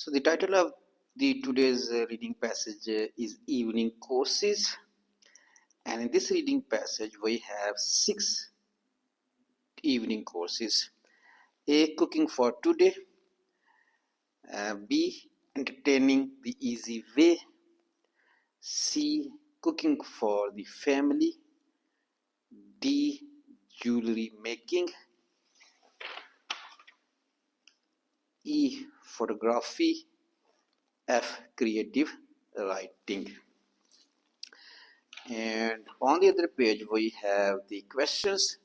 So the title of the today's reading passage is Evening Courses, and in this reading passage we have 6 evening courses. A. Cooking for today. B. Entertaining the easy way. C. Cooking for the family. D. Jewelry making. E. Photography. F. Creative writing. And on the other page we have the questions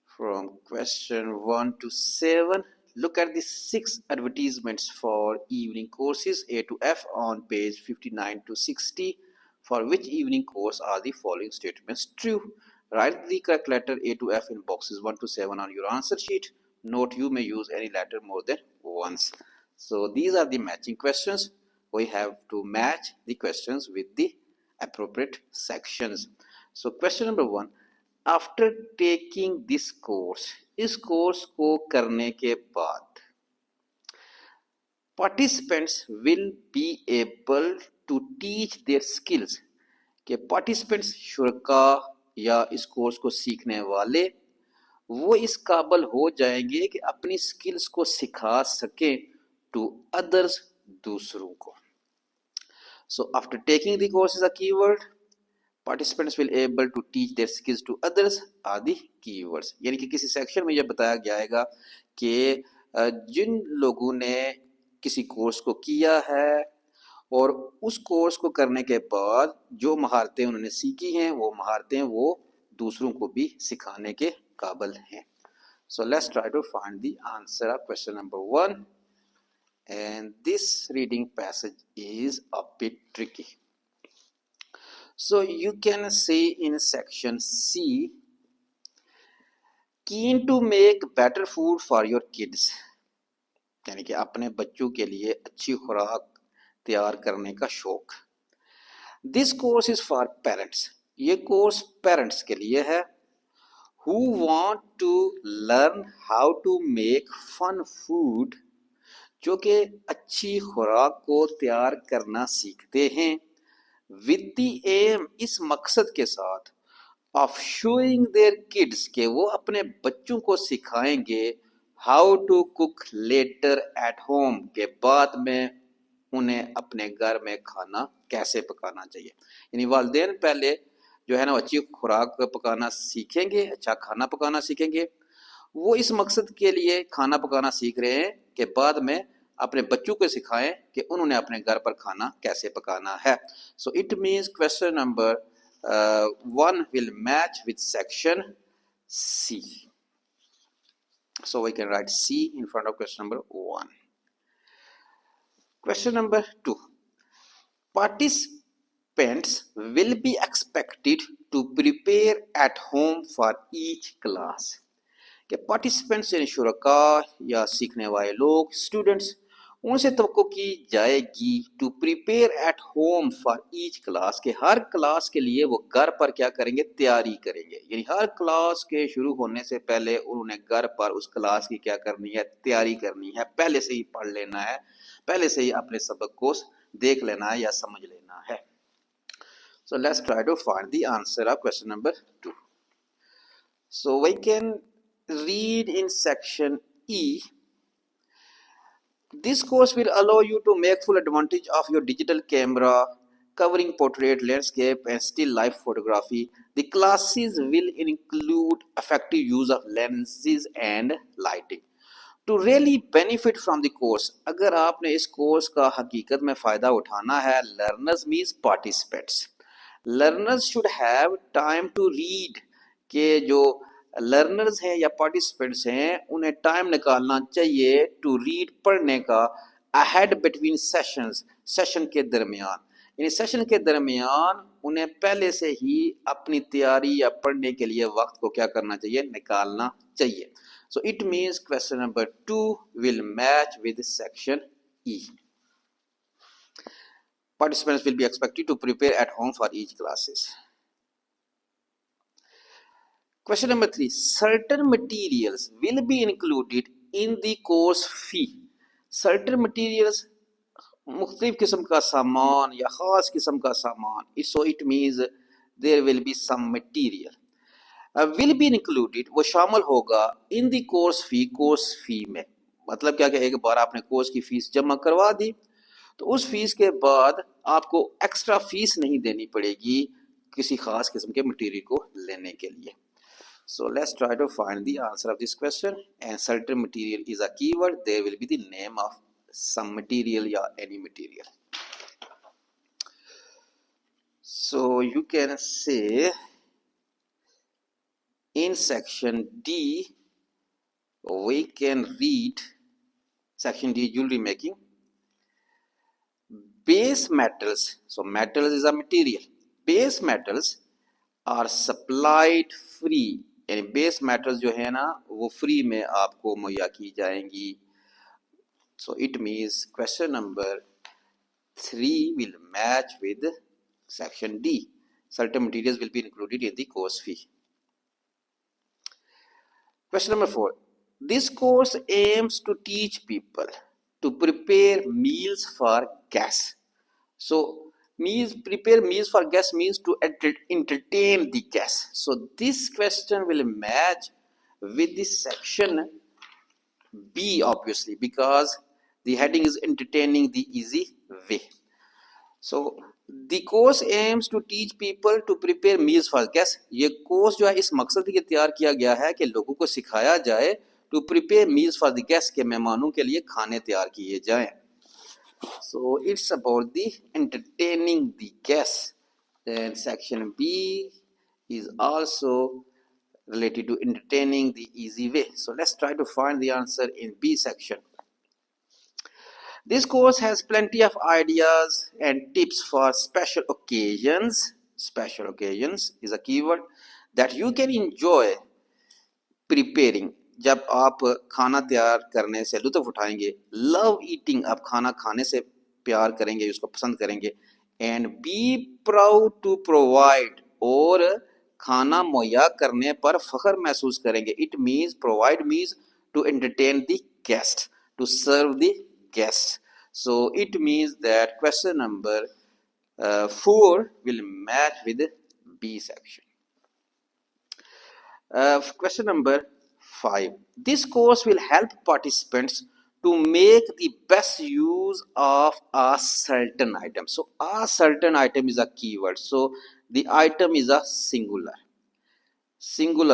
from question 1 to 7. Look at the 6 advertisements for evening courses A to F on page 59 to 60. For which evening course are the following statements true? Write the correct letter A to F in boxes 1 to 7 on your answer sheet. Note you may use any letter more than once. So these are the matching questions. We have to match the questions with the appropriate sections. So question number 1. After taking this course, इस course को करने के बाद participants will be able to teach their skills, के participants शुरका या इस course को सीखने वाले वो इस काबिल हो जाएंगे कि अपनी स्किल्स को सिखा सके टू अदर्स, दूसरों को. So after taking the course is a keyword. Participants will able to teach their skills to others are the keywords. यानी कि किसी सेक्शन में यह बताया जाएगा कि जिन लोगों ने किसी कोर्स को किया है और उस कोर्स को करने के बाद जो महारतें उन्होंने सीखी हैं वो महारतें वो दूसरों को भी सिखाने के काबिल हैं. So let's try to find the answer of question number 1, and this reading passage is a bit tricky. So you can say in section C, keen to make better food for your kids, यानी कि अपने बच्चों के लिए अच्छी खुराक तैयार करने का शौक. This course is for parents, ये कोर्स पेरेंट्स के लिए है. Who want to learn how to make fun food, जो कि अच्छी खुराक को तैयार करना सीखते हैं. With the aim, इस मकसद के साथ, of showing their kids, के वो अपने बच्चों को सिखाएंगे how to cook later at home, के बाद में उन्हें अपने घर में खाना कैसे पकाना चाहिए. यानी वालिदैन पहले जो है ना अच्छी खुराक पकाना सीखेंगे, अच्छा खाना पकाना सीखेंगे. वो इस मकसद के लिए खाना पकाना सीख रहे हैं कि बाद में अपने बच्चों को सिखाएं कि उन्होंने अपने घर पर खाना कैसे पकाना है. सो it means question number 1 will match with section C. So we can write C in front of question number 1. Question number 2. Participants will be expected to prepare at home for each class. कि participants यानी शुरका या सीखने वाले लोग, students, उनसे तवक्को की जाएगी to prepare at home for each class, के हर क्लास के लिए वो घर पर क्या करेंगे, तैयारी करेंगे. यानी हर क्लास के शुरू होने से पहले उन्होंने घर पर उस क्लास की क्या करनी है, तैयारी करनी है. पहले से ही पढ़ लेना है, पहले से ही अपने सबक को देख लेना है या समझ लेना है. So let's try to find the answer of question number 2. So we can read in section E. This course will allow you to make full advantage of your digital camera covering portrait, landscape and still life photography. The classes will include effective use of lenses and lighting. To really benefit from the course, अगर आपने इस course का हकीकत में फ़ायदा उठाना है, learners means participants. Learners should have time to read, के जो लर्नर्स हैं या पार्टिसिपेंट्स हैं उन्हें टाइम निकालना चाहिए टू रीड, पढ़ने का, अहेड बिटवीन सेशंस, सेशन के दरमियान. यानी सेशन के दरमियान उन्हें पहले से ही अपनी तैयारी या पढ़ने के लिए वक्त को क्या करना चाहिए, निकालना चाहिए. सो it means question number 2 will match with section E. Participants will be expected to prepare at home for each classes. Question number 3. Certain materials will be included in the course fee. Certain materials मुख्तलिफ किस्म का सामान या ख़ास किस्म का सामान, so it means there will be some material will be included, वो शामिल होगा इन दी कोर्स फी में। मतलब क्या कि एक बार आपने कोर्स की फीस जमा करवा दी तो उस फीस के बाद आपको एक्स्ट्रा फीस नहीं देनी पड़ेगी किसी खास किस्म के मटेरियल को लेने के लिए। So let's try to find the answer of this question. And certain material is a keyword. There will be the name of some material or any material. So you can say in section D, we can read section D jewelry making. Base metals. So metals is a material. Base metals are supplied free. यानी base metals जो है ना वो free में आपको मुहैया की जाएंगी। सो it means question number 3 will match with section D. Certain materials will be included in the course fee. Question number 4. This course aims to teach people to prepare meals for guests. So prepare meals for guests means to entertain the guests. So this question will match with this section B, obviously, because the heading is entertaining the easy way. So the course aims to teach people to prepare meals for guests. ये course जो है इस मकसद के लिए तैयार किया गया है कि लोगों को सिखाया जाए to prepare meals for the guests, के मेहमानों के लिए खाने तैयार किए जाएं। So it's about the entertaining the guests. Then section B is also related to entertaining the easy way. So let's try to find the answer in B section. This course has plenty of ideas and tips for special occasions. Special occasions is a keyword that you can enjoy preparing. जब आप खाना तैयार करने से लुत्फ उठाएंगे, love eating, आप खाना खाने से प्यार करेंगे, उसको पसंद करेंगे, and be proud to provide, और खाना मुहैया करने पर फख्र महसूस करेंगे। It means provide means to entertain the guest, to serve the guest. So it means that question number 4 will match with B section. Question number 5. This course will help participants to make the best use of a certain item. So a certain item is a keyword. So the item is a singular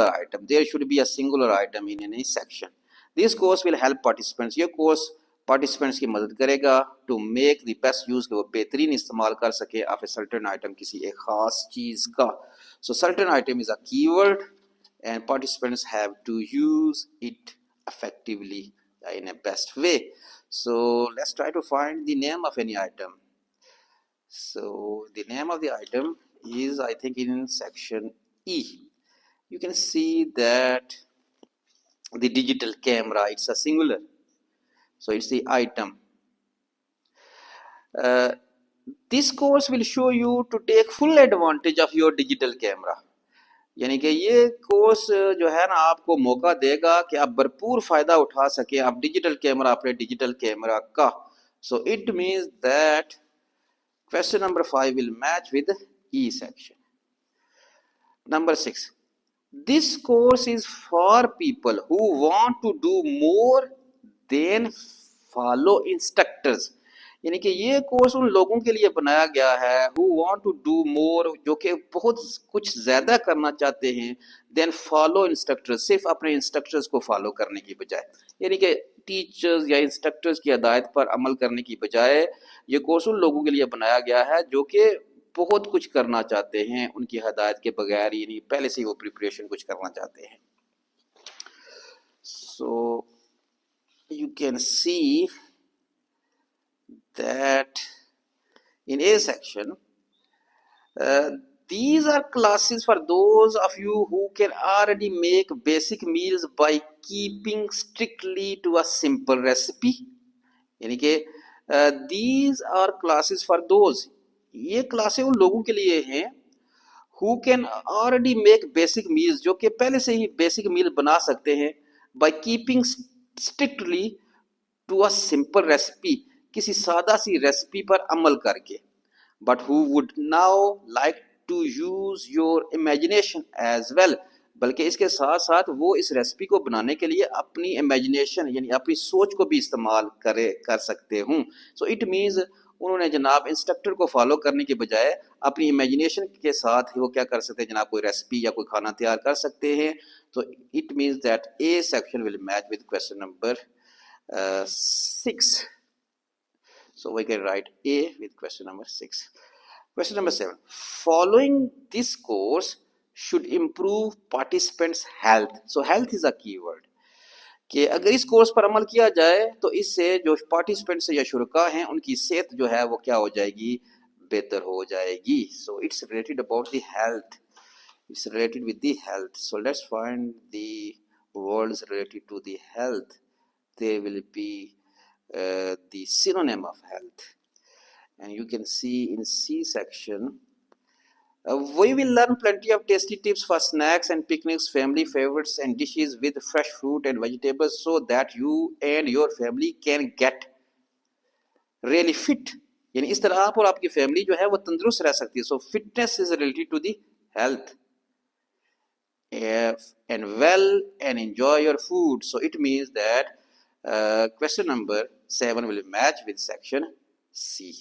item. There should be a singular item in any section. This course will help participants. ये course participants की मदद करेगा to make the best use, कि वो बेहतरीन इस्तेमाल कर सके of a certain item, किसी एक खास चीज़ का। So certain item is a keyword and participants have to use it effectively in a best way. So let's try to find the name of any item. So the name of the item is, I think, in section E. You can see that the digital camera, it's a singular, so it's the item. This course will show you to take full advantage of your digital camera. यानी कि ये course जो है ना आपको मौका देगा कि आप भरपूर फ़ायदा उठा सकें आप डिजिटल कैमरा, अपने डिजिटल कैमरा का। सो it means that question number 5 will match with E section. Number 6. This course is for people who want to do more than follow instructors. यानी कि ये कोर्स उन लोगों के लिए बनाया गया है who want to do more, जो कि बहुत कुछ ज़्यादा करना चाहते हैं then follow instructors, सिर्फ अपने इंस्ट्रक्टर्स को फॉलो करने की बजाय, यानी कि टीचर्स या इंस्ट्रक्टर्स की हिदायत पर अमल करने की बजाय ये कोर्स उन लोगों के लिए बनाया गया है जो कि बहुत कुछ करना चाहते हैं उनकी हिदायत के बगैर, यानी पहले से ही वो प्रिपरेशन कुछ करना चाहते हैं. So you can see that in A section, these are classes for those of you who can already make basic meals by keeping strictly to a simple recipe. यानी कि these are classes for those, ये क्लासें उन लोगों के लिए हैं who can already make basic meals, जो कि पहले से ही बेसिक मील बना सकते हैं by keeping strictly to a simple recipe, किसी सादा सी रेसिपी पर अमल करके, but who would now like to use your imagination as well, बल्कि इसके साथ साथ वो इस रेसिपी को बनाने के लिए अपनी इमेजिनेशन यानी अपनी सोच को भी इस्तेमाल कर सकते हूँ। सो इट मीन्स उन्होंने जनाब इंस्ट्रक्टर को फॉलो करने के बजाय अपनी इमेजिनेशन के साथ वो क्या कर सकते हैं जनाब, कोई रेसिपी या कोई खाना तैयार कर सकते हैं। तो it means that A section will match with question number 6. So we can write A with question number 6. Question number 7. Following this course should improve participants' health. So health is a keyword. कि अगर इस course पर अमल किया जाए तो इससे जो participants या शुरका हैं उनकी सेहत जो है वो क्या हो जाएगी, बेहतर हो जाएगी। So it's related about the health, it's related with the health. So let's find the words related to the health. They will be the synonym of health, and you can see in C section we will learn plenty of tasty tips for snacks and picnics, family favorites and dishes with fresh fruit and vegetables, so that you and your family can get really fit. यानी इस तरह आप और आपकी family जो है वो तंदुरुस्त रह सकती है। So fitness is related to the health and well and enjoy your food. So it means that question number 7 will match with section C.